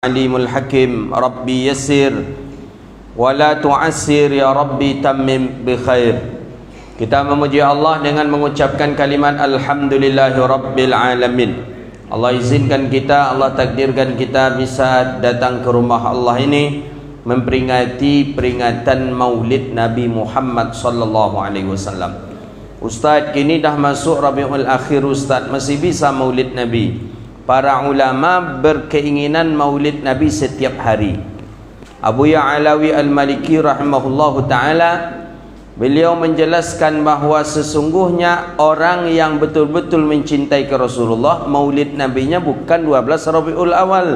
Alimul Hakim. Rabbi yassir wa la tu'assir ya Rabbi tammim bi khair. Kita memuji Allah dengan mengucapkan kalimat Alhamdulillahi Rabbil Alamin. Allah izinkan kita, Allah takdirkan kita bisa datang ke rumah Allah ini memperingati peringatan Maulid Nabi Muhammad sallallahu alaihi wasallam. Ustaz, kini dah masuk Rabiul Akhir Ustaz, masih bisa Maulid Nabi? Para ulama berkeinginan Maulid Nabi setiap hari. Abu Ya'alawi Al-Maliki rahimahullahu ta'ala, beliau menjelaskan bahawa sesungguhnya orang yang betul-betul mencintai ke Rasulullah, Maulid Nabinya bukan 12 Rabiul Awal.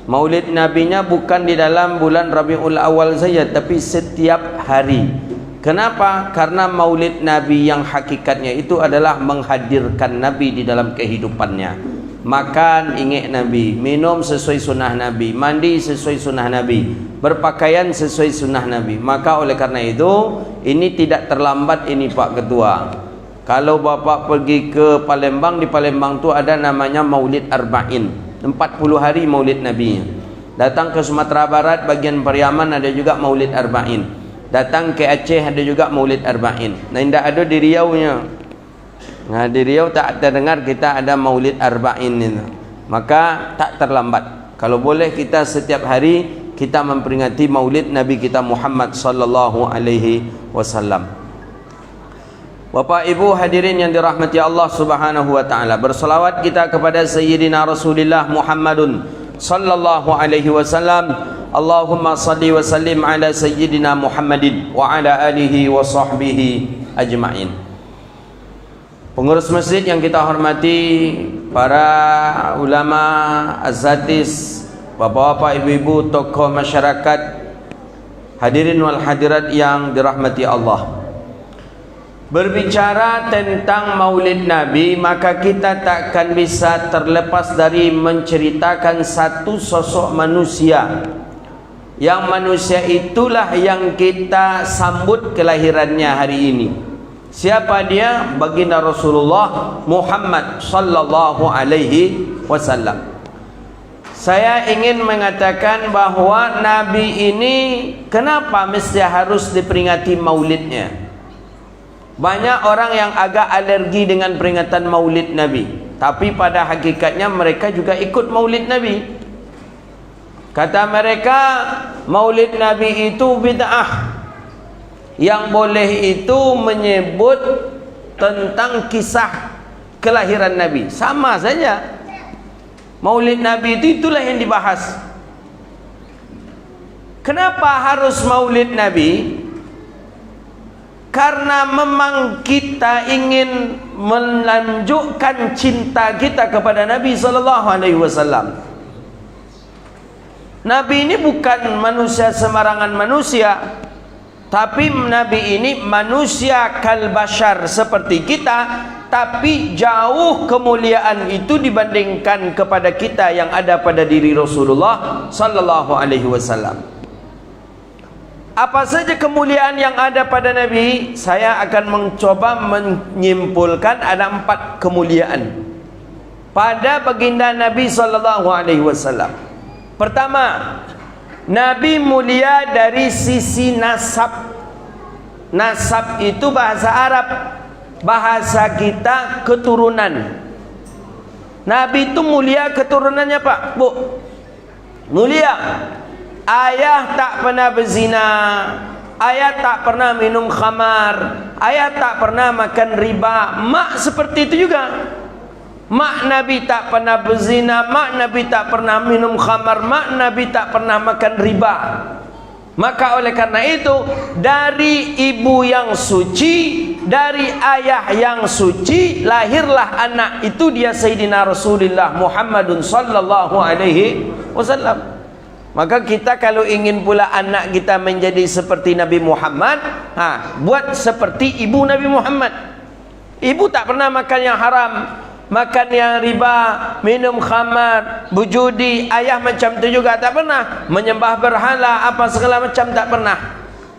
Maulid Nabinya bukan di dalam bulan Rabiul Awal saja, tapi setiap hari. Kenapa? Karena Maulid Nabi yang hakikatnya itu adalah menghadirkan Nabi di dalam kehidupannya. Makan ingat Nabi, minum sesuai sunnah Nabi, mandi sesuai sunnah Nabi, berpakaian sesuai sunnah Nabi. Maka oleh karena itu, ini tidak terlambat ini Pak Ketua. Kalau Bapak pergi ke Palembang, di Palembang tu ada namanya Maulid Arba'in, 40 hari Maulid Nabi. Datang ke Sumatera Barat bagian Pariaman ada juga Maulid Arba'in. Datang ke Aceh ada juga Maulid Arba'in. Nah, tidak ada di Riau-nya. Nah, di Riau tak terdengar kita ada Maulid Arba'in itu. Maka tak terlambat. Kalau boleh kita setiap hari kita memperingati Maulid Nabi kita Muhammad sallallahu alaihi wasallam. Bapak Ibu hadirin yang dirahmati Allah Subhanahu wa taala, berselawat kita kepada Sayyidina Rasulullah Muhammadun sallallahu alaihi wasallam. Allahumma salli wa sallim ala Sayyidina Muhammadin wa ala alihi wa sahbihi ajma'in. Pengurus masjid yang kita hormati, para ulama, azatis, bapak-bapak, ibu-ibu, tokoh masyarakat, hadirin wal hadirat yang dirahmati Allah. Berbicara tentang Maulid Nabi, maka kita takkan bisa terlepas dari menceritakan satu sosok manusia. Yang manusia itulah yang kita sambut kelahirannya hari ini. Siapa dia? Baginda Rasulullah Muhammad sallallahu alaihi wasallam. Saya ingin mengatakan bahawa Nabi ini kenapa mesti harus diperingati maulidnya? Banyak orang yang agak alergi dengan peringatan Maulid Nabi, tapi pada hakikatnya mereka juga ikut Maulid Nabi. Kata mereka, Maulid Nabi itu bid'ah. Yang boleh itu menyebut tentang kisah kelahiran Nabi. Sama saja. Maulid Nabi itu itulah yang dibahas. Kenapa harus Maulid Nabi? Karena memang kita ingin melanjutkan cinta kita kepada Nabi sallallahu alaihi wasallam. Nabi ini bukan manusia sembarangan manusia, tapi Nabi ini manusia kalbashar seperti kita, tapi jauh kemuliaan itu dibandingkan kepada kita yang ada pada diri Rasulullah sallallahu alaihi wasallam. Apa saja kemuliaan yang ada pada Nabi? Saya akan mencoba menyimpulkan ada 4 kemuliaan pada baginda Nabi sallallahu alaihi wasallam. Pertama, Nabi mulia dari sisi nasab. Nasab itu bahasa Arab, bahasa kita keturunan. Nabi itu mulia keturunannya Pak, Bu. Mulia. Ayah tak pernah berzina, ayah tak pernah minum khamar, ayah tak pernah makan riba. Mak seperti itu juga. Mak Nabi tak pernah berzina, mak Nabi tak pernah minum khamar, mak Nabi tak pernah makan riba. Maka oleh karena itu, dari ibu yang suci, dari ayah yang suci, lahirlah anak itu, dia Sayyidina Rasulullah Muhammadun sallallahu alaihi wasallam. Maka kita kalau ingin pula anak kita menjadi seperti Nabi Muhammad, buat seperti ibu Nabi Muhammad. Ibu tak pernah makan yang haram, makan yang riba, minum khamar, berjudi. Ayah macam tu juga tak pernah, menyembah berhala apa segala macam tak pernah.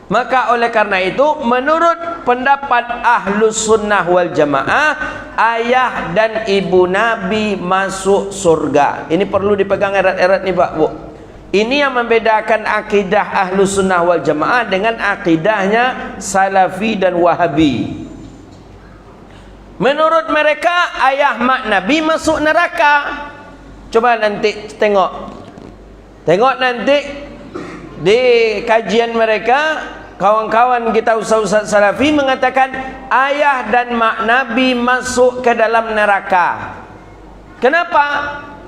Maka oleh karena itu, menurut pendapat Ahlus Sunnah wal Jamaah, ayah dan ibu Nabi masuk surga. Ini perlu dipegang erat-erat nih Pak Bu. Ini yang membedakan akidah Ahlus Sunnah wal Jamaah dengan akidahnya Salafi dan Wahabi. Menurut mereka ayah mak Nabi masuk neraka. Coba nanti tengok nanti di kajian mereka, kawan-kawan kita ustaz-ustaz Salafi mengatakan ayah dan mak Nabi masuk ke dalam neraka. Kenapa?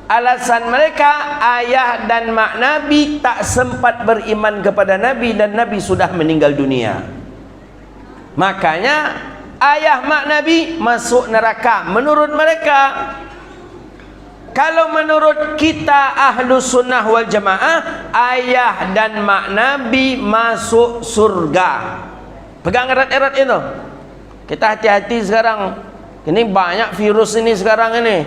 Alasan mereka, ayah dan mak Nabi tak sempat beriman kepada Nabi dan Nabi sudah meninggal dunia. Makanya ayah mak Nabi masuk neraka menurut mereka. Kalau menurut kita Ahlus Sunnah wal Jamaah, ayah dan mak Nabi masuk surga. Pegang erat-erat itu. Kita hati-hati sekarang. Ini banyak virus ini sekarang ini.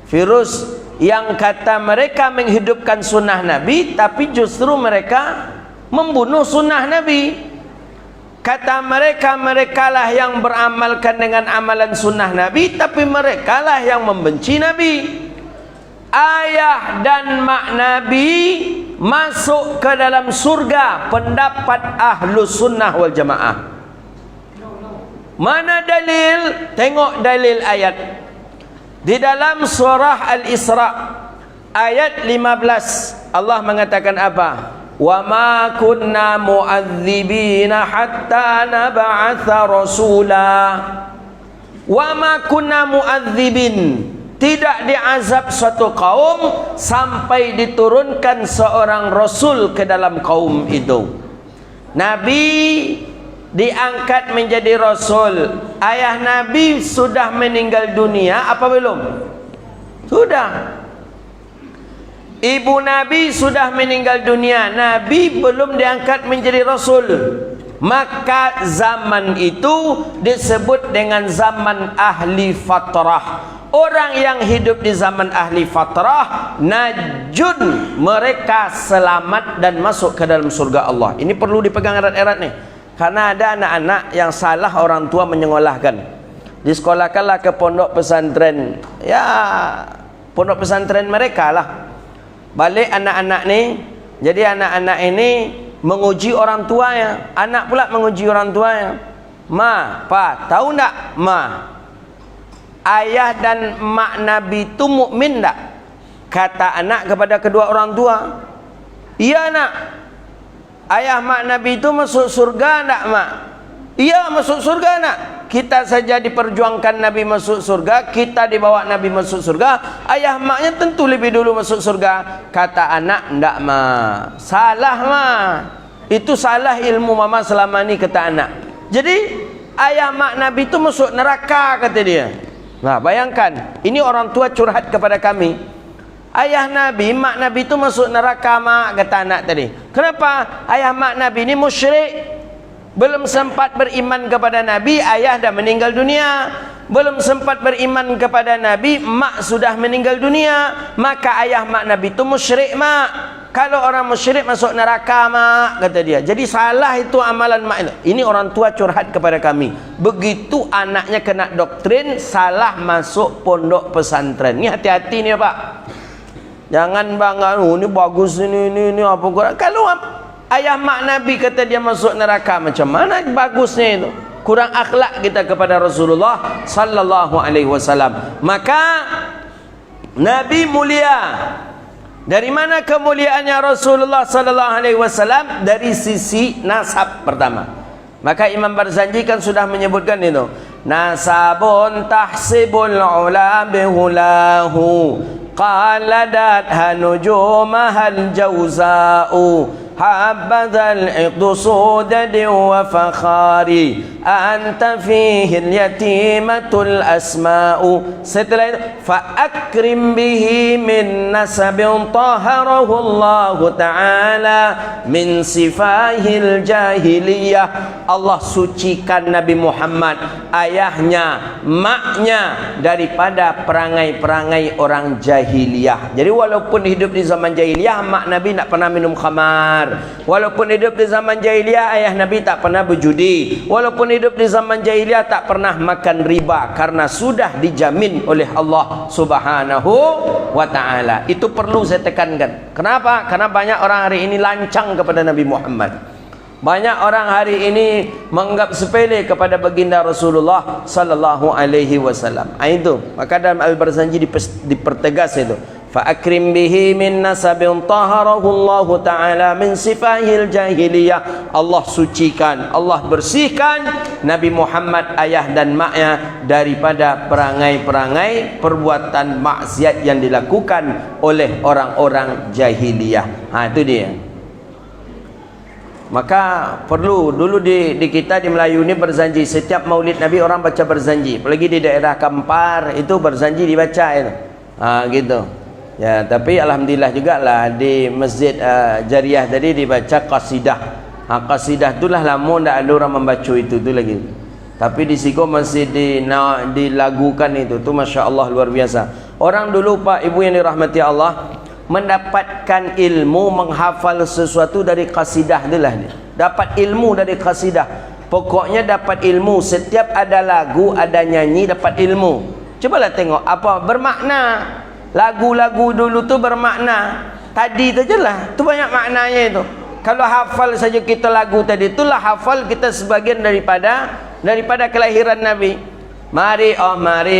Virus yang kata mereka menghidupkan sunnah Nabi, tapi justru mereka membunuh sunnah Nabi. Kata mereka, merekalah yang beramalkan dengan amalan sunnah Nabi, tapi merekalah yang membenci Nabi. Ayah dan mak Nabi masuk ke dalam surga, pendapat Ahlus Sunnah wal Jamaah. Mana dalil? Tengok dalil ayat. Di dalam surah Al-Isra ayat 15 Allah mengatakan apa? Wa ma kunna mu'adzibina hatta nab'atha rasula. Wa ma kunna mu'adzibin, tidak diazab suatu kaum sampai diturunkan seorang rasul ke dalam kaum itu. Nabi diangkat menjadi rasul. Ayah Nabi sudah meninggal dunia apa belum? Sudah. Ibu Nabi sudah meninggal dunia, Nabi belum diangkat menjadi rasul. Maka zaman itu disebut dengan zaman ahli fatrah. Orang yang hidup di zaman ahli fatrah, najun, mereka selamat dan masuk ke dalam surga Allah. Ini perlu dipegang erat-erat nih. Karena ada anak-anak yang salah orang tua menyekolahkan. Disekolahkanlah ke pondok pesantren. Ya, pondok pesantren mereka lah. Balik anak-anak nih. Jadi anak-anak ini menguji orang tuanya. Anak pula menguji orang tuanya. Ma, pa, tahu tak? Ma, ayah dan mak Nabi itu mukmin tak? Kata anak kepada kedua orang tua. Iya nak. Ayah mak Nabi itu masuk surga tak mak? Iya masuk surga nak. Kita saja diperjuangkan Nabi masuk surga, kita dibawa Nabi masuk surga, ayah maknya tentu lebih dulu masuk surga. Kata anak, ndak mak, salah mak, itu salah ilmu mama selama ni, kata anak. Jadi ayah mak Nabi itu masuk neraka, kata dia. Nah bayangkan, ini orang tua curhat kepada kami. Ayah Nabi, mak Nabi itu masuk neraka mak, kata anak tadi. Kenapa? Ayah mak Nabi ini musyrik, belum sempat beriman kepada Nabi, ayah dah meninggal dunia. Belum sempat beriman kepada Nabi, mak sudah meninggal dunia. Maka ayah mak Nabi itu musyrik mak. Kalau orang musyrik masuk neraka mak, kata dia. Jadi salah itu amalan mak itu. Ini orang tua curhat kepada kami. Begitu anaknya kena doktrin, salah masuk pondok pesantren. Ini hati-hati nih Pak. Jangan bangga, oh, ini bagus ini apa kurang. Kalau ayah mak Nabi kata dia masuk neraka, macam mana bagusnya itu? Kurang akhlak kita kepada Rasulullah sallallahu alaihi wasallam. Maka Nabi mulia. Dari mana kemuliaannya Rasulullah sallallahu alaihi wasallam? Dari sisi nasab pertama. Maka Imam Barzanji kan sudah menyebutkan itu. Nasabun tahsibul ula bihulahu qaladatha nujumahal jawza'u habadzal iqdusudadi wa fakhari anta fihi al-yatimatul asma'u. Setelah itu fa akrim bihi min nasabin taharahu Allah ta'ala min sifahil jahiliyah. Allah sucikan Nabi Muhammad, ayahnya, maknya daripada perangai-perangai orang jahiliyah. Jadi walaupun hidup di zaman jahiliyah, mak Nabi tak pernah minum khamar. khamar. Walaupun hidup di zaman jahiliyah, ayah Nabi tak pernah berjudi. Walaupun hidup di zaman jahiliyah, tak pernah makan riba, karena sudah dijamin oleh Allah Subhanahu wa ta'ala. Itu perlu saya tekankan. Kenapa? Karena banyak orang hari ini lancang kepada Nabi Muhammad. Banyak orang hari ini menganggap sepele kepada baginda Rasulullah sallallahu alaihi wasallam. Itu maka dalam Al-Barzanji dipertegas itu, fa akrim bihi min nasabin taharahu Allah taala min sifahil jahiliyah. Allah sucikan, Allah bersihkan Nabi Muhammad ayah dan maknya daripada perangai-perangai perbuatan maksiat yang dilakukan oleh orang-orang jahiliyah. Itu dia. Maka perlu dulu di kita di Melayu ni berzanji. Setiap maulid Nabi orang baca berzanji. Apalagi di daerah Kampar itu berzanji dibaca itu. Gitu. Ya, tapi alhamdulillah jugalah di Masjid Jariah tadi dibaca qasidah. Qasidah itulah lama ndak ada orang membaca itu tu lagi. Tapi di Siko masih dilagukan itu. Tu masya-Allah luar biasa. Orang dulu Pak Ibu yang dirahmati Allah mendapatkan ilmu, menghafal sesuatu dari qasidah itulah dia. Dapat ilmu dari qasidah. Pokoknya dapat ilmu. Setiap ada lagu, ada nyanyi, dapat ilmu. Cobalah tengok apa bermakna. Lagu-lagu dulu tu bermakna. Tadi sajalah, tu banyak maknanya itu. Kalau hafal saja kita lagu tadi, itulah hafal kita sebagian daripada kelahiran Nabi. Mari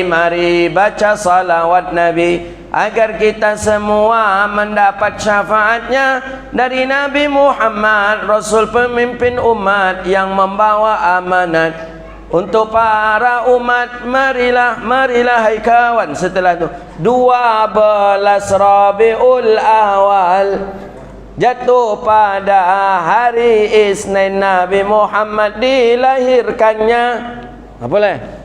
mari baca salawat Nabi, agar kita semua mendapat syafaatnya dari Nabi Muhammad, Rasul pemimpin umat yang membawa amanat untuk para umat. Marilah hai kawan. Setelah itu 12 Rabiul Awal jatuh pada hari Isnin, Nabi Muhammad dilahirkannya. Apa boleh?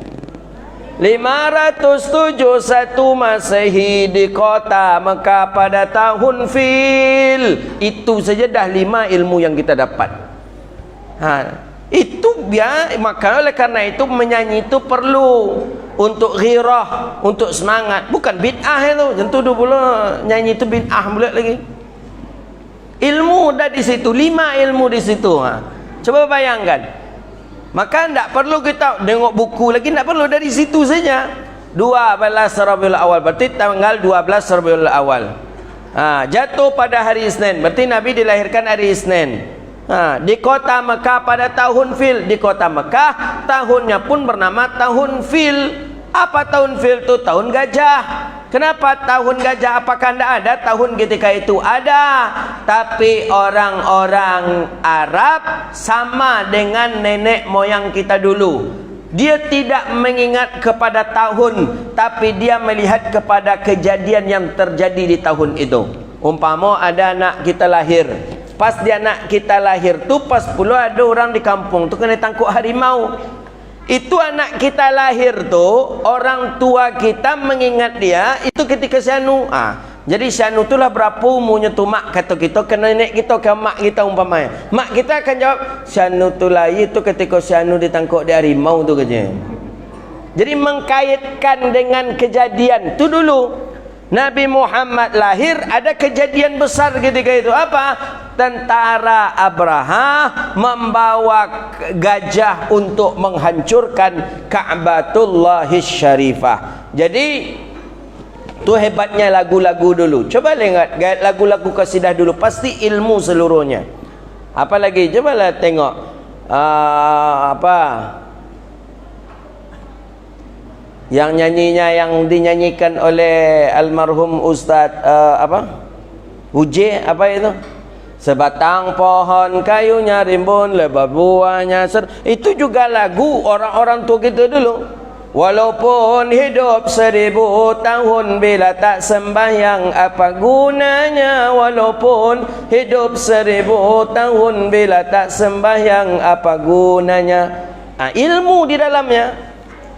571 Masehi di kota Mekah pada tahun Fil. Itu saja dah 5 ilmu yang kita dapat. Itu ya, maka oleh karena itu menyanyi itu perlu untuk ghirah, untuk semangat, bukan bid'ah itu. Tentu dulu nyanyi itu bid'ah pula lagi. Ilmu dah di situ, 5 ilmu di situ. Coba bayangkan. Maka tidak perlu kita tengok buku lagi, tidak perlu, dari situ saja. 12 Rabiul Awal berarti tanggal 12 Rabiul Awal. Jatuh pada hari Isnin, berarti Nabi dilahirkan hari Isnin. Di kota Mekah pada tahun Fil. Di kota Mekah tahunnya pun bernama tahun Fil. Apa tahun Fil itu? Tahun gajah. Kenapa tahun gajah? Apakah tidak ada tahun ketika itu? Ada. Tapi orang-orang Arab sama dengan nenek moyang kita dulu. Dia tidak mengingat kepada tahun, tapi dia melihat kepada kejadian yang terjadi di tahun itu. Umpama ada anak kita lahir. Pas dia anak kita lahir tu, pas pula ada orang di kampung tu kena tangkap harimau. Itu anak kita lahir tu, orang tua kita mengingat dia itu ketika syanu. Jadi syanu itulah berapa umurnya tu mak kata kita, ke nenek kita, ke mak kita umpamanya. Mak kita akan jawab syanu tu lahir tu ketika syanu ditangkap di harimau tu katanya. Jadi mengkaitkan dengan kejadian tu dulu. Nabi Muhammad lahir, ada kejadian besar ketika itu. Apa? Tentara Abraha membawa gajah untuk menghancurkan Ka'batullahis Syarifah. Jadi tu hebatnya lagu-lagu dulu. Coba lihat lagu-lagu qasidah dulu, pasti ilmu seluruhnya. Apalagi cobalah tengok yang nyanyinya, yang dinyanyikan oleh almarhum Ustaz Uje, apa itu? Sebatang pohon kayunya rimbun, lebat buahnya itu juga lagu orang-orang tua kita dulu. Walaupun hidup 1000 tahun, bila tak sembahyang apa gunanya? Walaupun hidup 1000 tahun, bila tak sembahyang apa gunanya? Ilmu di dalamnya.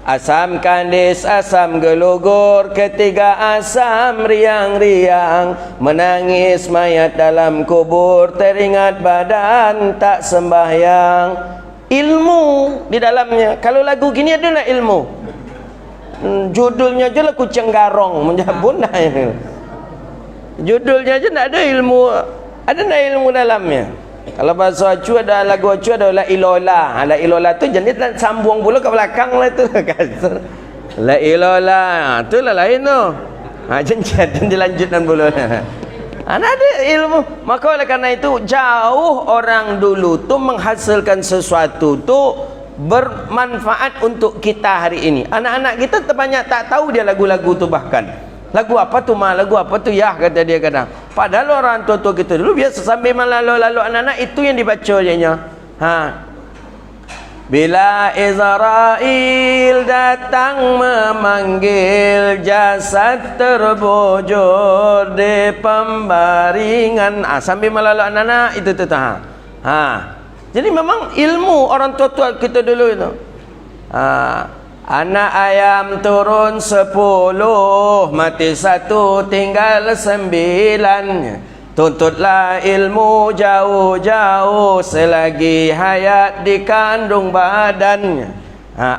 Asam kandis, asam gelugur, ketiga asam riang-riang, menangis mayat dalam kubur, teringat badan tak sembahyang. Ilmu di dalamnya. Kalau lagu gini adalah ilmu. Judulnya aja lah kucing garong menjabun dah. Judulnya aja tak ada ilmu. Ada nak ilmu dalamnya. Kalau bahasa Acu ada lagu Acu ada la ilola. La ilola tu jenis sambung pula ke belakang lah tu. La ilola. Tu lah lain tu. Jencet dilanjutkan pula. Ada ilmu. Maka oleh kerana itu jauh orang dulu tu menghasilkan sesuatu tu bermanfaat untuk kita hari ini. Anak-anak kita terbanyak tak tahu dia lagu-lagu tu bahkan. Lagu apa tu mah, lagu apa tu ya, kata dia kadang. Padahal orang tua-tua kita dulu biasa sambil lalu-lalu anak-anak itu yang dibaca jadinya. Bila Israel datang memanggil, jasad terbujur di pembaringan. Sambil lalu anak-anak itu tu. Jadi memang ilmu orang tua-tua kita dulu itu. Anak ayam turun 10, mati 1, tinggal 9. Tuntutlah ilmu jauh-jauh selagi hayat di kandung badannya.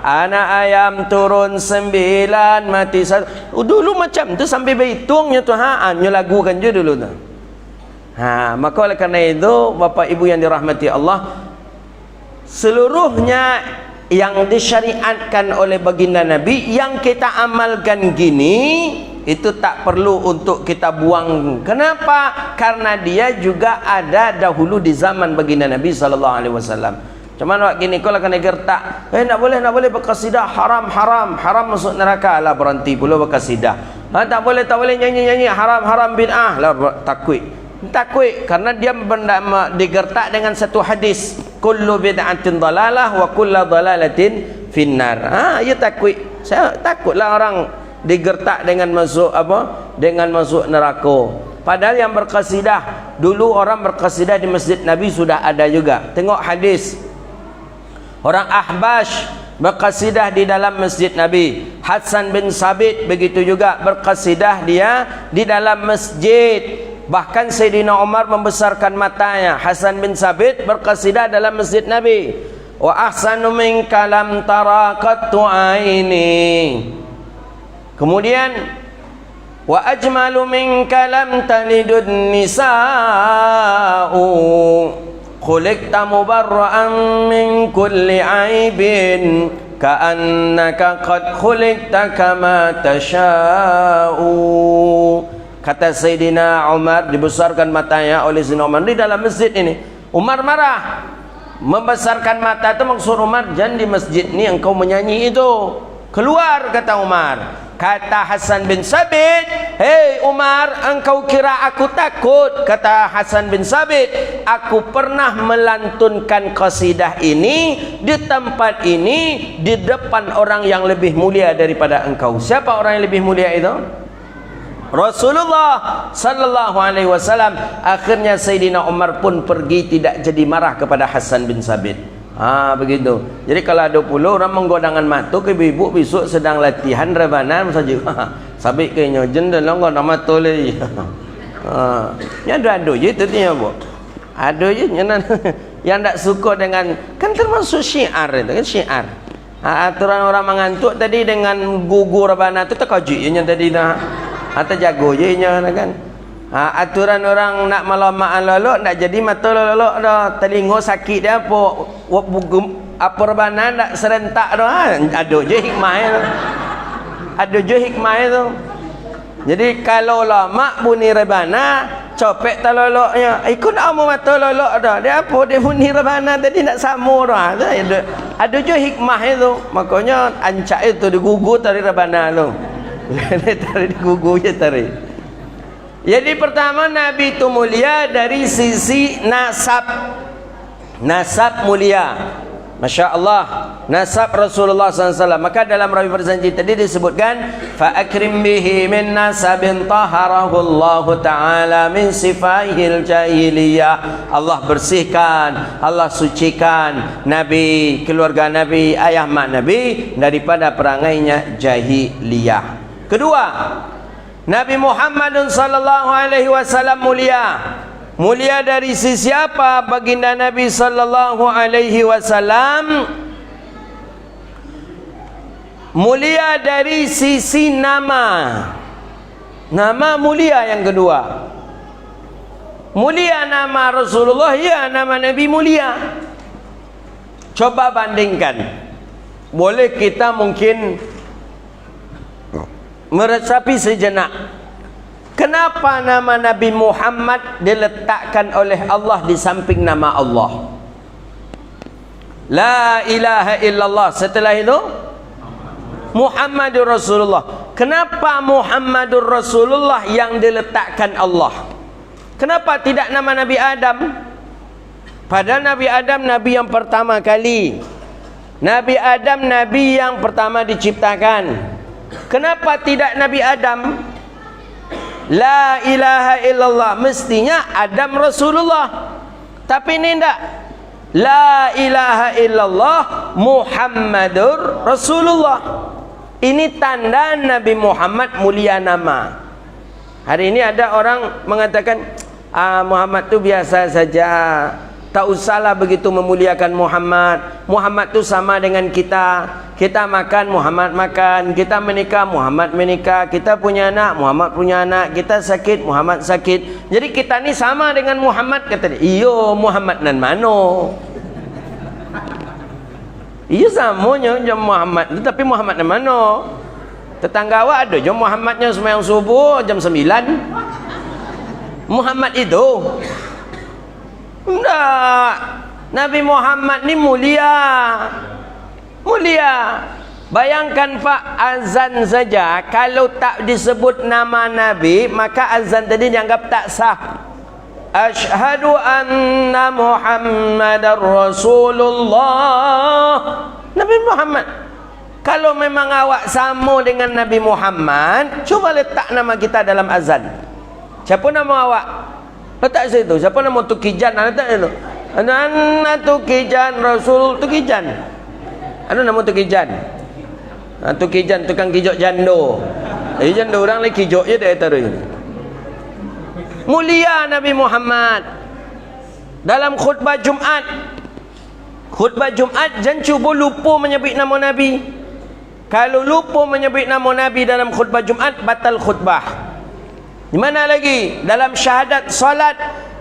Anak ayam turun 9, mati 1. Dulu macam tu sampai berhitungnya tu. Lagukan je dulu tu. Maka oleh kerana itu Bapak Ibu yang dirahmati Allah, seluruhnya yang disyariatkan oleh baginda Nabi yang kita amalkan gini itu tak perlu untuk kita buang. Kenapa? Karena dia juga ada dahulu di zaman baginda Nabi SAW. Cuman waktu gini kalau kena gertak, nak boleh berkasidah, haram masuk neraka lah, berhenti pula berkasidah. Tak boleh nyanyi haram bid'ah lah, takut karena dia digertak dengan satu hadis, kullu bid'atin dalalah wa kullu dalalatin finnar. Ya takut. Saya takutlah orang digertak dengan masuk dengan masuk neraka. Padahal yang berkasidah dulu, orang berkasidah di masjid Nabi sudah ada juga. Tengok hadis orang Ahbash berkasidah di dalam masjid Nabi. Hasan bin Sabit begitu juga berkasidah dia di dalam masjid. Bahkan Sayyidina Umar membesarkan matanya. Hasan bin Sabit berkasidah dalam masjid Nabi. Wa ahsanu minka lam tara qattu aini. Kemudian wa ajmalu minka lam talidun nisa'u. Khuliqta mubarra'an min kulli aibin ka'annaka qad khuliqta kama tasha'u. Kata Sayyidina Umar, dibesarkan matanya oleh Sayyidina Umar di dalam masjid ini. Umar marah. Membesarkan mata itu maksud Umar, jangan di masjid ni engkau menyanyi itu. Keluar, kata Umar. Kata Hasan bin Sabit, hei Umar, engkau kira aku takut? Kata Hasan bin Sabit, aku pernah melantunkan qasidah ini di tempat ini di depan orang yang lebih mulia daripada engkau. Siapa orang yang lebih mulia itu? Rasulullah sallallahu alaihi wasallam. Akhirnya Sayyidina Umar pun pergi, tidak jadi marah kepada Hasan bin Sabit. Begitu. Jadi kalau ada pula orang menggodangan mata ke ibu besok sedang latihan rebana saja. Sabit kayaknya jendela ngau nama tole. Yang ada je tu dia bu. Ada je yang tak suka dengan, kan termasuk syiar itu kan, syiar. Aturan orang mengantuk tadi dengan gugur rebana tu terkaji nya tadi dah. Atau jago je nya kan. Aturan orang nak malamak lolok nak jadi mata lolok dah, telinga sakit dia apa rebana nak serentak dah. Ada je hikmah tu. Ada je hikmah tu. Jadi kalau lama bunyi rebana copek taloloknya ikut amu mata lolok dah. Dia apa dia bunyi rebana tadi nak sama dah. Ada je hikmah itu. Makanya ancak itu digugur tadi rebana tu. Tarik digugur je tarik. Jadi pertama Nabi itu mulia dari sisi nasab. Nasab mulia. Masya Allah, nasab Rasulullah SAW. Maka dalam rawi berjanji tadi disebutkan, fa akrim bihi min nasabin taharahu Allah Ta'ala min sifahil jahiliyah. Allah bersihkan, Allah sucikan Nabi, keluarga Nabi, ayah mak Nabi daripada perangainya jahiliyah. Kedua, Nabi Muhammad sallallahu alaihi wasallam mulia. Mulia dari sisi apa baginda Nabi sallallahu alaihi wasallam? Mulia dari sisi nama. Nama mulia yang kedua. Mulia nama Rasulullah, ya nama Nabi mulia. Coba bandingkan. Boleh kita mungkin meresapi sejenak. Kenapa nama Nabi Muhammad diletakkan oleh Allah di samping nama Allah? La ilaha illallah. Setelah itu Muhammadur Rasulullah. Kenapa Muhammadur Rasulullah yang diletakkan Allah? Kenapa tidak nama Nabi Adam? Padahal Nabi Adam Nabi yang pertama kali. Nabi Adam Nabi yang pertama diciptakan. Kenapa tidak Nabi Adam? La ilaha illallah. Mestinya Adam Rasulullah. Tapi ini tidak. La ilaha illallah Muhammadur Rasulullah. Ini tanda Nabi Muhammad mulia nama. Hari ini ada orang mengatakan Muhammad tu biasa saja, tak usahlah begitu memuliakan Muhammad. Muhammad tu sama dengan kita. Kita makan, Muhammad makan. Kita menikah, Muhammad menikah. Kita punya anak, Muhammad punya anak. Kita sakit, Muhammad sakit. Jadi kita ni sama dengan Muhammad. Kata dia, iyo Muhammad nan mano. Iyo samanya jam Muhammad tu, tapi Muhammad nan mano. Tetangga awak ada je Muhammadnya sembahyang subuh jam 9. Muhammad itu enggak. Nabi Muhammad ni mulia. Mulia. Bayangkan Pak, azan saja kalau tak disebut nama Nabi, maka azan tadi dianggap tak sah. Asyhadu anna Muhammadar Rasulullah. Nabi Muhammad. Kalau memang awak sama dengan Nabi Muhammad, cuba letak nama kita dalam azan. Siapa nama awak? Letak situ. Siapa nama Tukijan? Letak itu. Anak Tukijan Rasul Tukijan. Ada nama Tukijan. Tukijan tukang kijok jando. Jando orang lagi kijok je dia taruh. Mulia Nabi Muhammad. Dalam khutbah Jumaat. Khutbah Jumaat jangan cuba lupa menyebut nama Nabi. Kalau lupa menyebut nama Nabi dalam khutbah Jumaat, batal khutbah. Di mana lagi? Dalam syahadat salat,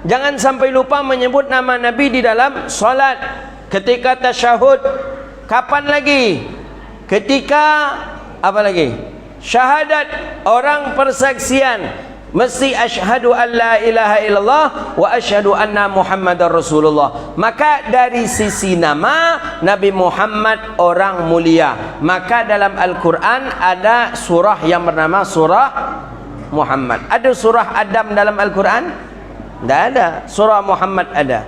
jangan sampai lupa menyebut nama Nabi di dalam salat. Ketika tasyahud, kapan lagi? Ketika apa lagi? Syahadat, orang persaksian. Mesti asyhadu an la ilaha illallah wa asyhadu anna Muhammadar Rasulullah. Maka dari sisi nama, Nabi Muhammad orang mulia. Maka dalam Al-Quran ada surah yang bernama surah Muhammad. Ada surah Adam dalam Al-Quran? Tidak ada. Surah Muhammad ada.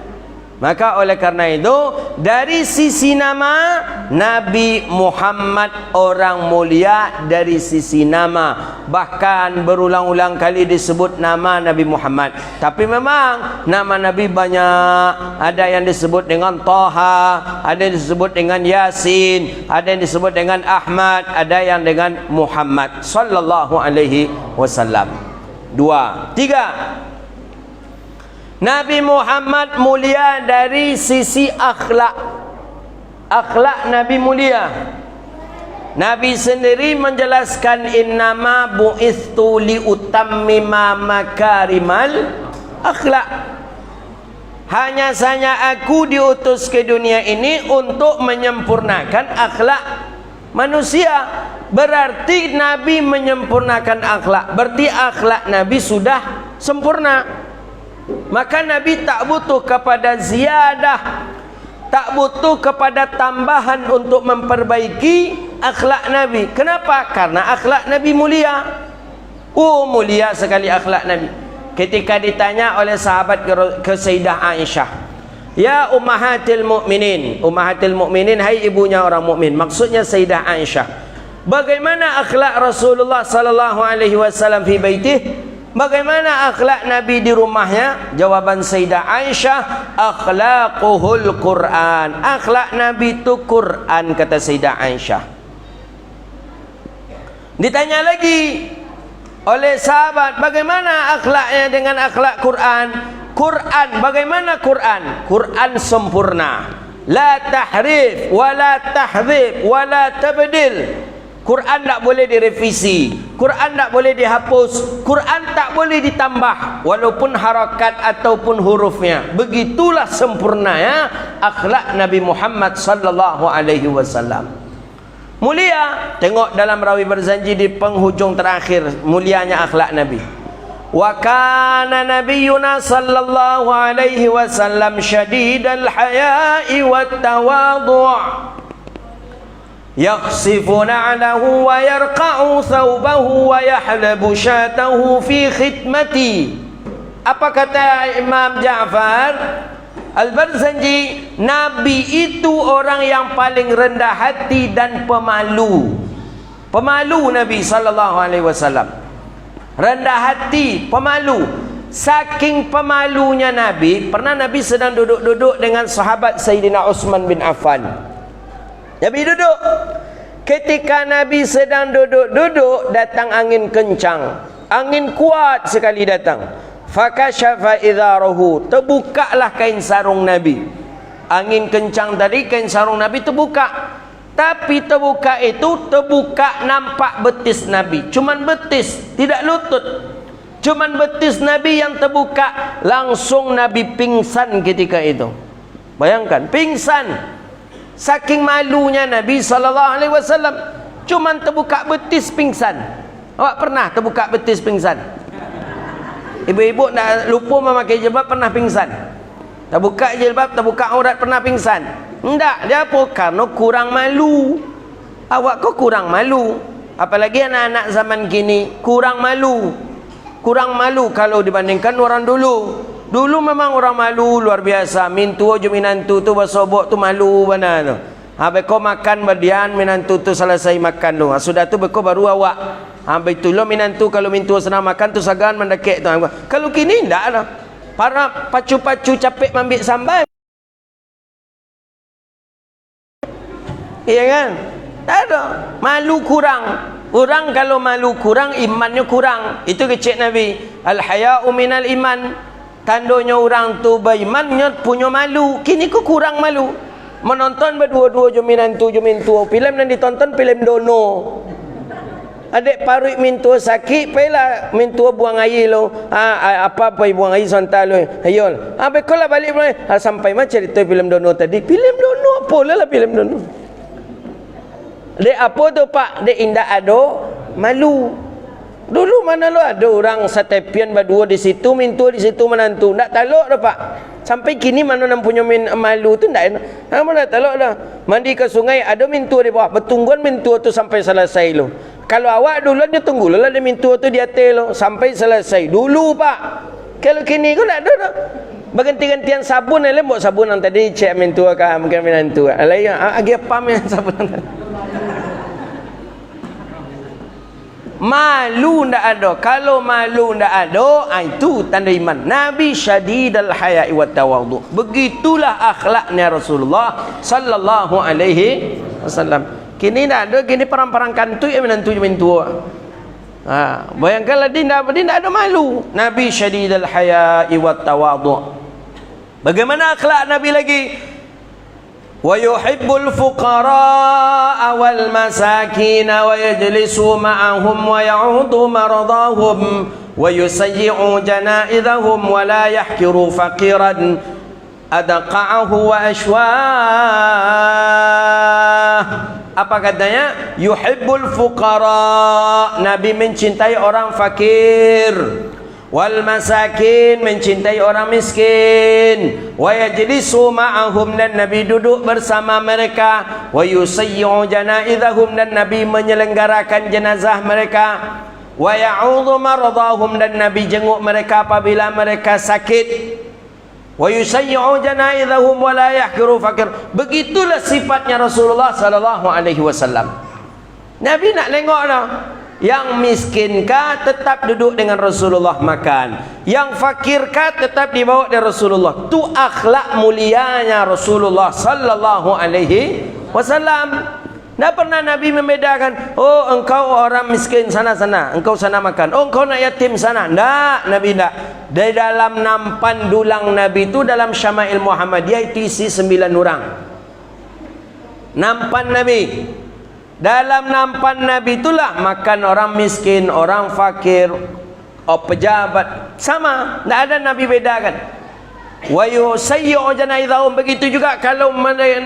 Maka oleh karena itu, dari sisi nama, Nabi Muhammad orang mulia dari sisi nama. Bahkan berulang-ulang kali disebut nama Nabi Muhammad. Tapi memang nama Nabi banyak. Ada yang disebut dengan Taha, ada yang disebut dengan Yasin, ada yang disebut dengan Ahmad, ada yang dengan Muhammad sallallahu alaihi wasallam. 2, 3. Nabi Muhammad mulia dari sisi akhlak. Akhlak Nabi mulia. Nabi sendiri menjelaskan innama bu'istu liutammima makarimal akhlak. Hanya saja aku diutus ke dunia ini untuk menyempurnakan akhlak manusia. Berarti Nabi menyempurnakan akhlak. Berarti akhlak Nabi sudah sempurna. Maka Nabi tak butuh kepada ziyadah, tak butuh kepada tambahan untuk memperbaiki akhlak Nabi. Kenapa? Karena akhlak Nabi mulia. Mulia sekali akhlak Nabi. Ketika ditanya oleh sahabat ke Sayyidah Aisyah, ya ummahatil mu'minin. Ummahatil mu'minin, hai ibunya orang mukmin. Maksudnya Sayyidah Aisyah. Bagaimana akhlak Rasulullah sallallahu alaihi wasallam fi baitih? Bagaimana akhlak Nabi di rumahnya? Jawaban Sayyidah Aisyah, akhlaquhul Quran. Akhlak Nabi itu Quran, kata Sayyidah Aisyah. Ditanya lagi oleh sahabat, bagaimana akhlaknya dengan akhlak Quran? Quran, bagaimana Quran? Quran sempurna. La tahrif, wa la tahdzib, wa la tabdil. Quran tak boleh direvisi, Quran tak boleh dihapus, Quran tak boleh ditambah walaupun harakat ataupun hurufnya. Begitulah sempurnanya akhlak Nabi Muhammad sallallahu alaihi wasallam. Mulia. Tengok dalam Rawi Barzanji di penghujung terakhir, mulianya akhlak Nabi. Wa kana nabiyyuna sallallahu alaihi wasallam syadidal haya'i wat tawadhu'. يخصف نعله ويرقع ثوبه ويحلب شاته في ختمتي. Apa kata Imam Ja'far Al-Barzanji? Nabi itu orang yang paling rendah hati dan pemalu. Pemalu Nabi sallallahu alaihi wasallam. Rendah hati, pemalu. Saking pemalunya Nabi, pernah Nabi sedang duduk-duduk dengan sahabat Sayyidina Utsman bin Affan. Nabi duduk. Ketika Nabi sedang duduk-duduk, datang angin kencang. Angin kuat sekali datang. Fakashafa idharahu. Terbukalah kain sarung Nabi. Angin kencang tadi, kain sarung Nabi terbuka. Tapi terbuka itu, terbuka nampak betis Nabi. Cuman betis, tidak lutut. Cuman betis Nabi yang terbuka. Langsung Nabi pingsan ketika itu. Bayangkan, pingsan. Saking malunya Nabi SAW. Cuman terbuka betis pingsan. Awak pernah terbuka betis pingsan? Ibu-ibu nak lupa memakai jilbab pernah pingsan? Terbuka jilbab, terbuka aurat pernah pingsan? Tidak. Dia apa? Karena kurang malu. Awak kok kurang malu? Apalagi anak-anak zaman kini kurang malu. Kurang malu kalau dibandingkan orang dulu. Dulu memang orang malu luar biasa. Mintu je minantu tu bersobok tu malu mana tu. Beko makan berdian minantu tu selesai makan tu. Sudah tu beko baru awak. Betul lo minantu kalau mintu senang makan tu sagan mendekek tu. Kalau kini ndak lah. Para pacu-pacu capek ambil sambal. Iya kan? Tak ada. Malu kurang. Orang kalau malu kurang, imannya kurang. Itu kecek Nabi. Al-haya'u minal iman. Tandanya orang tu berimannya punya malu. Kini ku kurang malu. Menonton berdua-dua juminantu. Filem yang ditonton filem dono. Adik parut mintua sakit, paylah mintua buang air lo. Apa-apa buang air sontal lo. Ayol. Bekolah balik mulai. Sampai macam cerita filem dono tadi. Filem dono apa lah filem dono. Dek apa tu pak? Dek indah ado malu. Dulu mana lo ada orang satepian berdua di situ, mintua di situ menantu. Tak taluk dah pak. Sampai kini mana nak punya malu tu tak enak. Mana taluk dah. Mandi ke sungai ada mintua di bawah. Bertungguan mintua tu sampai selesai lo. Kalau awak dulu dia tunggu lah dia mintua tu di atas lo sampai selesai. Dulu pak. Kalau kini kau tak ada dah. Berganti-gantian sabun ni buat sabun yang tadi cek mintua kah mungkin minantu. Alai agi apa yang sabun tadi. Malu ndak ada. Kalau malu ndak ada, itu tanda iman. Nabi syadidal haya'i wat tawadhu. Begitulah akhlaknya Rasulullah sallallahu alaihi wasallam. Kini ndak ada, kini perang-perang kantui yang menantu mentua. Bayangkanlah dia ndak ada malu. Nabi syadidal haya'i wat tawadhu. Bagaimana akhlak Nabi lagi? ويحب الفقراء والمساكين ويجلس معهم ويعود مرضاهم ويسيع جنائزهم ولا يحكر فقيرا أدقعه وأشواه. Apa katanya? Yuhibbul fuqara. Nabi mencintai orang fakir. Wal masakin, mencintai orang miskin. Wa yajlisu ma'ahum, dan Nabi duduk bersama mereka. Wa yusayyi'u janaizahum, dan Nabi menyelenggarakan jenazah mereka. Wa ya'udhu maradahum, dan Nabi jenguk mereka apabila mereka sakit. Wa yusayyi'u janaizahum wa la yahkiru fakir. Begitulah sifatnya Rasulullah sallallahu alaihi wasallam. Nabi nak tengok dah. Yang miskinkah tetap duduk dengan Rasulullah makan. Yang fakirkah tetap dibawa dari Rasulullah. Tu akhlak mulianya Rasulullah sallallahu alaihi wasallam. Tak pernah Nabi membedakan. Oh engkau orang miskin sana-sana, engkau sana makan. Oh engkau nak yatim sana. Tak, Nabi tak. Di dalam nampan dulang Nabi itu dalam Syama'il Muhammadiyah itu isi 9 orang. Nampan Nabi. Dalam nampan Nabi itulah makan orang miskin, orang fakir, pejabat, sama. Tak ada Nabi bedakan. Wa yusayyi'u janaizahum. Begitu juga kalau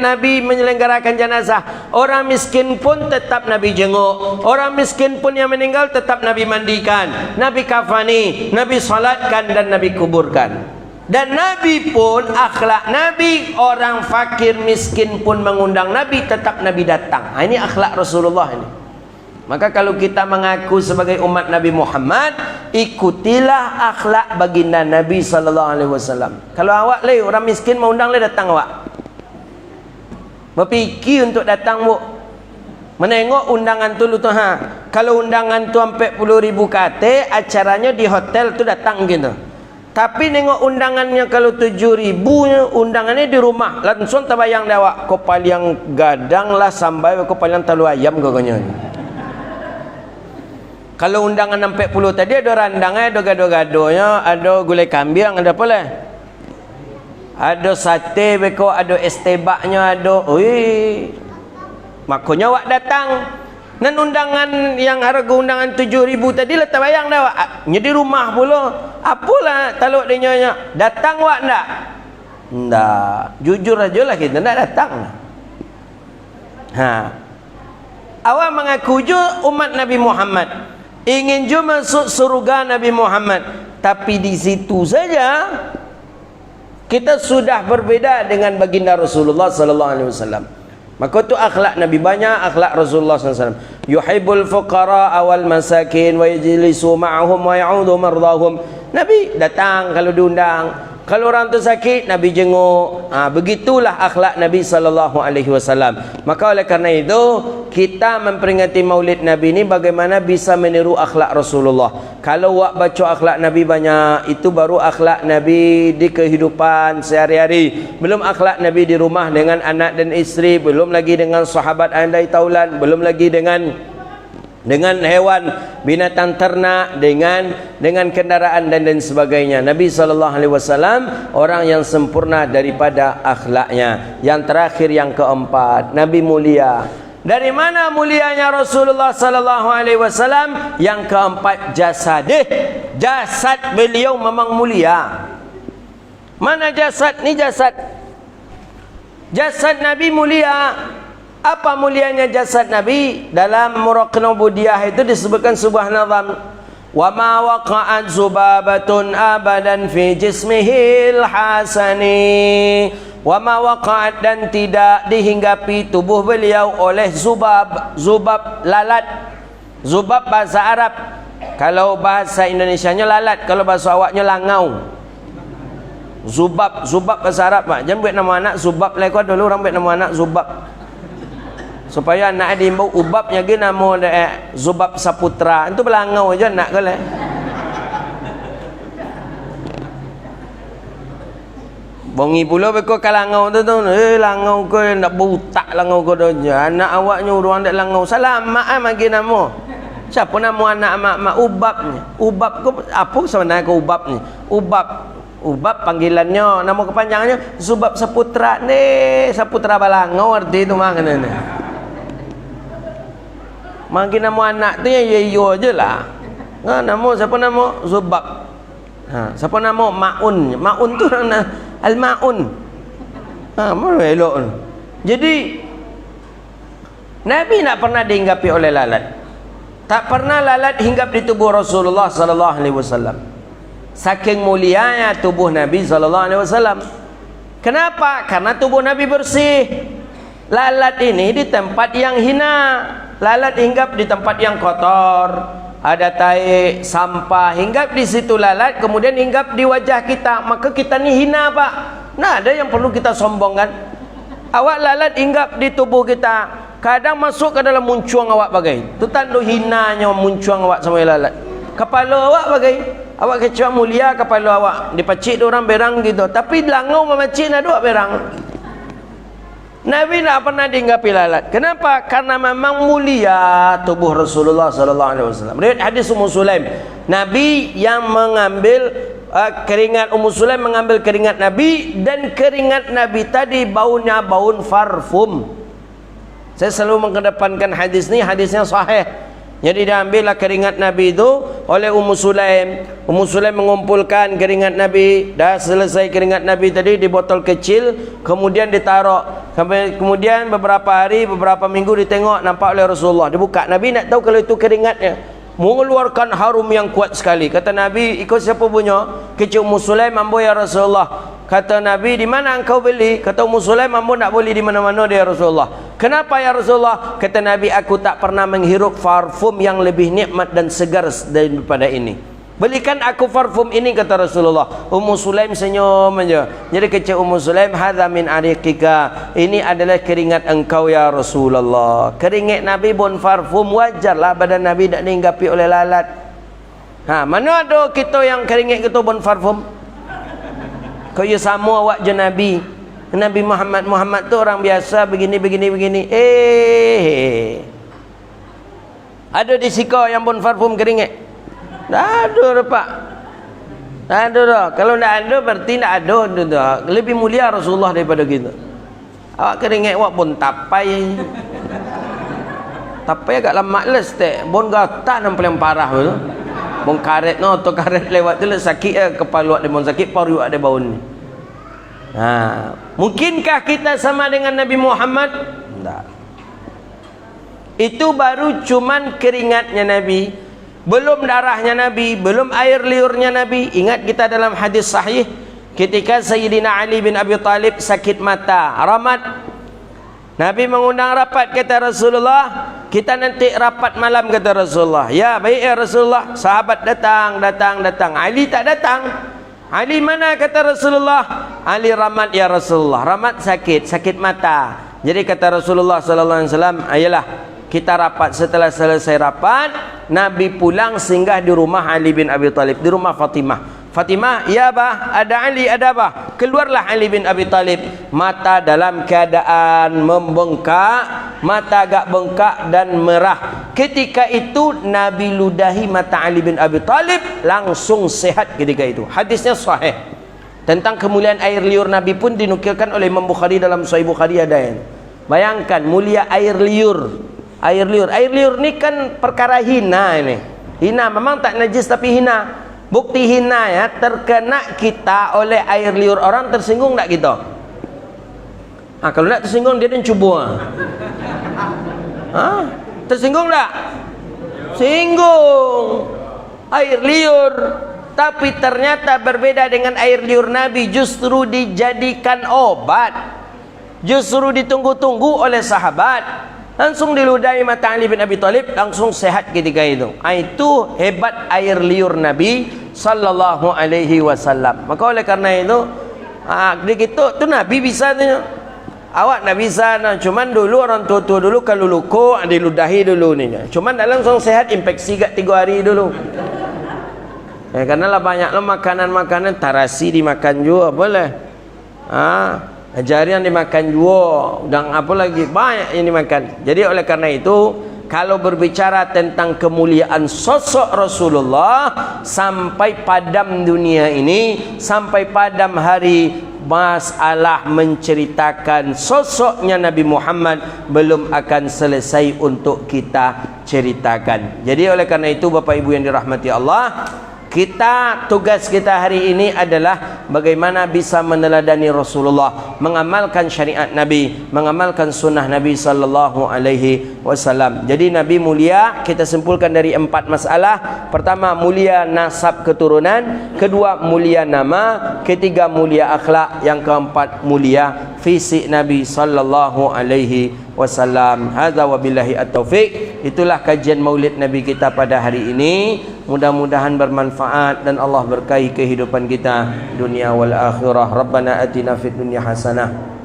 Nabi menyelenggarakan jenazah, orang miskin pun tetap Nabi jenguk, orang miskin pun yang meninggal tetap Nabi mandikan, Nabi kafani, Nabi salatkan dan Nabi kuburkan. Dan Nabi pun akhlak Nabi, orang fakir miskin pun mengundang Nabi, tetap Nabi datang. Ini akhlak Rasulullah ini. Maka kalau kita mengaku sebagai umat Nabi Muhammad, ikutilah akhlak baginda Nabi sallallahu alaihi wasallam. Kalau awak orang miskin mau undang datang awak. Berfikir untuk datang bu. Menengok undangan tu lu tu Kalau undangan tu 40.000 kate, acaranya di hotel tu datang gitu. Tapi nengok undangannya kalau 7.000, undangannya di rumah. Langsung terbayang awak, kopal yang gadang lah sampai kopal yang talu ayam gaganya. Kalau undangan 40 tadi ada randangnya, ada gado-gadonya, ada gulai kambing, ada apa lah? Ada sate beko, ada es tebaknya, ada. Makanya awak datang. Dan undangan yang harga undangan 7.000 tadi lah terbayang dah awak. Di rumah pula. Apalah taluk dia nyonya. Datang awak enggak? Enggak. Jujur aja lah kita enggak datang. Awak mengaku je umat Nabi Muhammad, ingin je masuk surga Nabi Muhammad, tapi di situ saja kita sudah berbeda dengan baginda Rasulullah sallallahu alaihi wasallam. Maka tu akhlak Nabi, banyak akhlak Rasulullah sallallahu alaihi wasallam. Yuhibbul fuqara wal masakin wa yajlisu ma'ahum wa ya'udu mardahum. Nabi datang kalau diundang. Kalau orang tu sakit, Nabi jenguk. Begitulah akhlak Nabi sallallahu alaihi wasallam. Maka oleh kerana itu, kita memperingati Maulid Nabi ini bagaimana bisa meniru akhlak Rasulullah. Kalau awak baca akhlak Nabi banyak, itu baru akhlak Nabi di kehidupan sehari-hari. Belum akhlak Nabi di rumah dengan anak dan isteri, belum lagi dengan sahabat andai taulan, belum lagi dengan hewan, binatang ternak, dengan kendaraan dan sebagainya. Nabi SAW orang yang sempurna daripada akhlaknya. Yang terakhir, yang keempat, Nabi mulia. Dari mana mulianya Rasulullah SAW? Yang keempat, jasadih. Jasad beliau memang mulia. Mana jasad? Ni jasad. Jasad Nabi mulia. Apa mulianya jasad Nabi? Dalam Muraqnah Budiyah itu disebutkan sebuah nazam. Wa ma waqa'at zubabatun abadan fi jismihil hasani. Wa ma waqa'at, dan tidak dihinggapi tubuh beliau oleh zubab. Zubab lalat. Zubab bahasa Arab. Kalau bahasa Indonesianya lalat, kalau bahasa awaknya langau. Zubab bahasa Arab pak. Jangan buat nama anak zubab lah. Kau dulu orang buat nama anak zubab. Supaya anak dia mau ubabnya ke nama Zubab Saputra. Itu belangau aja nak ke lah. Bongi pula beko kalangau tu langau ke nak butak langau ke doja. Anak awaknya orang dak langau. Selamat bagi nama. Siapa nama anak mak ubabnya? Ubab ke apa sebenarnya ke ubabnya? Ubab panggilannya, nama kepanjangannya Zubab Saputra. Saputra balangau arti itu makna ni. Mungkin nama anak tu yang yo je lah. Nama siapa nama? Zubab. Siapa nama? Ma'un. Ma'un tu orang Al-Ma'un. Mana elok. Jadi Nabi tak pernah dihinggapi oleh lalat. Tak pernah lalat hinggap di tubuh Rasulullah sallallahu alaihi wasallam. Saking mulianya tubuh Nabi sallallahu alaihi wasallam. Kenapa? Karena tubuh Nabi bersih. Lalat ini di tempat yang hina. Lalat hinggap di tempat yang kotor, ada tai, sampah, hinggap di situ lalat, kemudian hinggap di wajah kita, maka kita ni hina pak. Nah, ada yang perlu kita sombongkan. Awak lalat hinggap di tubuh kita, kadang masuk ke dalam muncuang awak bagai. Itu tanda hinanya muncuang awak sama lalat. Kepala awak bagai, awak kecuali mulia kepala awak, dipacik orang berang gitu, tapi langau memacik nak dua berang. Nabi tak pernah dihinggapi lalat. Kenapa? Karena memang mulia tubuh Rasulullah sallallahu alaihi wasallam. Riwayat hadis Ummu Sulaim, Nabi yang mengambil keringat, Ummu Sulaim mengambil keringat Nabi, dan keringat Nabi tadi baunya bau parfum. Saya selalu mengedepankan hadis ni, hadisnya sahih. Jadi diambillah keringat Nabi itu oleh Ummu Sulaim. Ummu Sulaim mengumpulkan keringat Nabi. Dah selesai keringat Nabi tadi di botol kecil, kemudian ditaruh. Sampai kemudian beberapa hari, beberapa minggu ditengok, nampak oleh Rasulullah. Dibuka. Nabi nak tahu kalau itu keringatnya. Mengeluarkan harum yang kuat sekali. Kata Nabi, ikut siapa punya? Kecil Ummu Sulaim, ambo ya Rasulullah. Kata Nabi, di mana engkau beli? Kata Ummu Sulaim, ambo nak beli di mana-mana dia Rasulullah. Kenapa ya Rasulullah? Kata Nabi, aku tak pernah menghirup parfum yang lebih nikmat dan segar daripada ini. Belikan aku parfum ini, kata Rasulullah. Ummu Sulaim senyum aja. Jadi kecil Ummu Sulaim, hadza min ariqika. Ini adalah keringat engkau ya Rasulullah. Keringat Nabi pun parfum, wajarlah badan Nabi tak dihinggapi oleh lalat. Mana ada kita yang keringat kita pun parfum? Kau ya sama awak je Nabi. Nabi Muhammad tu orang biasa begini. Ada di sika yang pun parfum keringat? Tak ada Pak. Tak ada dah. Kalau tak ada berarti tak ada dah. Lebih mulia Rasulullah daripada kita. Awak keringat awak pun tapai. Tapai agak lama les tak. Bon gatal yang paling parah tu. Bon karet no atau karet lewat tu sakit kepala ada bon sakit paru ada bau ni. Mungkinkah kita sama dengan Nabi Muhammad? Tak. Itu baru cuman keringatnya Nabi, belum darahnya Nabi, belum air liurnya Nabi. Ingat kita dalam hadis sahih ketika Sayyidina Ali bin Abi Talib sakit mata, ramat. Nabi mengundang rapat, kata Rasulullah, kita nanti rapat malam, kata Rasulullah. Ya, baik ya Rasulullah. Sahabat datang. Ali tak datang. Ali mana, kata Rasulullah? Ali ramat ya Rasulullah. Ramat sakit mata. Jadi kata Rasulullah sallallahu alaihi wasallam, ayolah kita rapat. Setelah selesai rapat, Nabi pulang singgah di rumah Ali bin Abi Talib, di rumah Fatimah. Fatimah, ya bah, ada Ali, ada bah. Keluarlah Ali bin Abi Talib, mata dalam keadaan membengkak, mata agak bengkak dan merah. Ketika itu Nabi ludahi mata Ali bin Abi Talib, langsung sehat ketika itu. Hadisnya sahih. Tentang kemuliaan air liur Nabi pun dinukilkan oleh Imam Bukhari dalam Sahih Bukhari ada yang. Bayangkan mulia air liur. Air liur ni kan perkara hina ini. Hina memang tak najis tapi hina. Bukti hina ya, terkena kita oleh air liur orang, tersinggung tak kita? Kalau tak tersinggung dia dan cuba. Tersinggung tak? Singgung. Air liur. Tapi ternyata berbeda dengan air liur Nabi, justru dijadikan obat. Justru ditunggu-tunggu oleh sahabat. Langsung diludahi mata Ali bin Abi Talib, langsung sehat ketika itu. Itu hebat air liur Nabi sallallahu alaihi wasallam. Maka oleh karena itu, begitu tu Nabi bisa tu. Awak nak bisa nah. Cuman dulu orang tua-tua dulu kalau luko diludahi dulu ni. Cuman tak langsung sehat, infeksi kat 3 hari dulu. Karena lah banyak lah makanan-makanan tarasi dimakan juga boleh. Jarian dimakan juga, dan apa lagi banyak yang dimakan. Jadi oleh karena itu, kalau berbicara tentang kemuliaan sosok Rasulullah sampai padam dunia ini, sampai padam hari, masalah menceritakan sosoknya Nabi Muhammad belum akan selesai untuk kita ceritakan. Jadi oleh karena itu Bapak Ibu yang dirahmati Allah, tugas kita hari ini adalah bagaimana bisa meneladani Rasulullah, mengamalkan syariat Nabi, mengamalkan sunnah Nabi sallallahu alaihi wasallam. Jadi Nabi mulia, kita simpulkan dari 4 masalah. Pertama, mulia nasab keturunan. Kedua, mulia nama. Ketiga, mulia akhlak. Yang keempat, mulia fisik Nabi sallallahu alaihi wasallam. Hadza wabillahi at-taufiq. Itulah kajian Maulid Nabi kita pada hari ini. Mudah-mudahan bermanfaat dan Allah berkahi kehidupan kita dunia wal akhirah. Rabbana atina fid dunya hasanah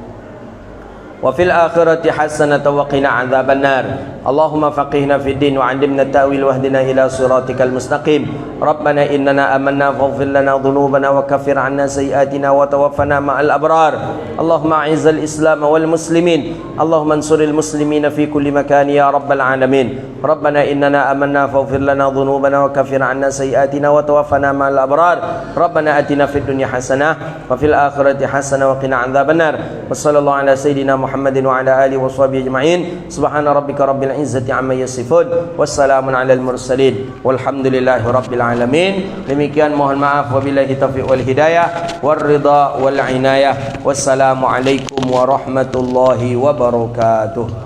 wa fil akhirati hasanatan wa qina adzabannar. Allahumma faqihna fid din wa 'allimna ta'wil wahdina ila siratikal mustaqim. Rabbana innana amanna faghfir lana dhunubana wa kaffir 'anna sayyi'atina wa tawaffana ma'al abrar. Allahumma a'izzal islam wal muslimin. Allahumma ansuril muslimina fi kulli makan ya rabbal alamin. Rabbana innana amanna faghfir lana dhunubana wa kaffir 'anna sayyi'atina wa tawaffana ma'al abrar. Rabbana atina fid dunya hasanah wa fil akhirati hasanah wa qina adzabannar. Wassallallahu ala sayidina Muhammadin wa ala alihi washabihi ajma'in. Subhana rabbika rabbil izzati amma yasifun. Wassalamun alal mursalin. Walhamdulillahi rabbil alamin. Demikian, mohon maaf, wabillahi taufiq wal hidayah war ridha wal inayah. Wassalamu alaikum warahmatullahi wabarakatuh.